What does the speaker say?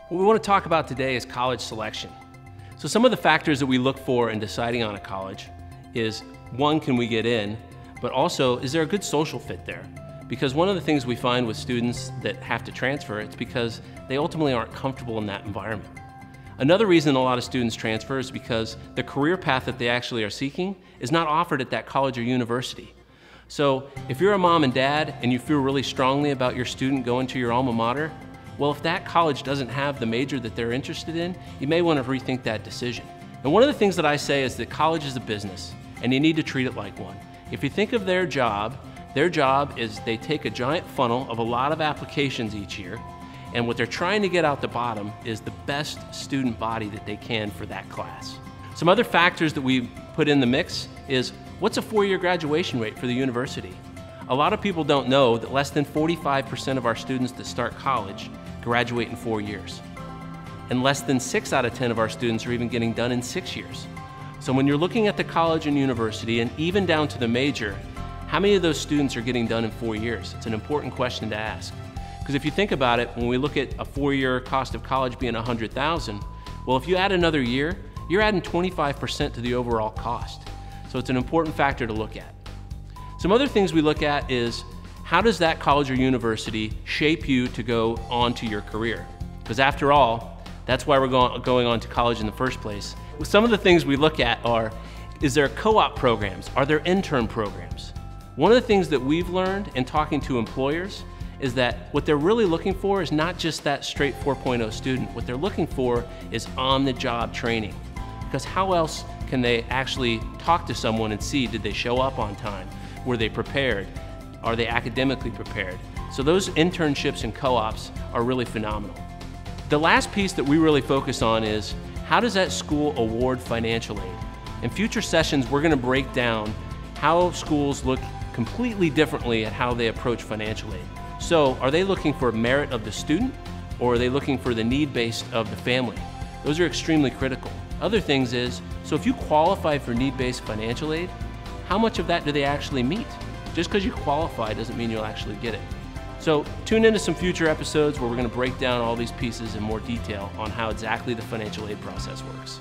What we want to talk about today is college selection. So some of the factors that we look for in deciding on a college is, one, can we get in? But also, is there a good social fit there? Because one of the things we find with students that have to transfer, it's because they ultimately aren't comfortable in that environment. Another reason a lot of students transfer is because the career path that they actually are seeking is not offered at that college or university. So if you're a mom and dad and you feel really strongly about your student going to your alma mater, well, if that college doesn't have the major that they're interested in, you may want to rethink that decision. And one of the things that I say is that college is a business and you need to treat it like one. If you think of their job is they take a giant funnel of a lot of applications each year, and what they're trying to get out the bottom is the best student body that they can for that class. Some other factors that we put in the mix is, what's a 4-year graduation rate for the university? A lot of people don't know that less than 45% of our students that start college graduate in 4 years. And less than 6 out of 10 of our students are even getting done in 6 years. So when you're looking at the college and university, and even down to the major, how many of those students are getting done in 4 years? It's an important question to ask. Because if you think about it, when we look at a 4-year cost of college being $100,000, well, if you add another year, you're adding 25% to the overall cost. So it's an important factor to look at. Some other things we look at is, how does that college or university shape you to go on to your career? Because after all, that's why we're going on to college in the first place. Some of the things we look at are, is there co-op programs? Are there intern programs? One of the things that we've learned in talking to employers is that what they're really looking for is not just that straight 4.0 student. What they're looking for is on-the-job training. Because how else can they actually talk to someone and see, did they show up on time? Were they prepared? Are they academically prepared? So those internships and co-ops are really phenomenal. The last piece that we really focus on is, how does that school award financial aid? In future sessions, we're going to break down how schools look completely differently at how they approach financial aid. So are they looking for merit of the student, or are they looking for the need-based of the family? Those are extremely critical. Other things is, so if you qualify for need-based financial aid, how much of that do they actually meet? Just because you qualify doesn't mean you'll actually get it. So tune into some future episodes where we're going to break down all these pieces in more detail on how exactly the financial aid process works.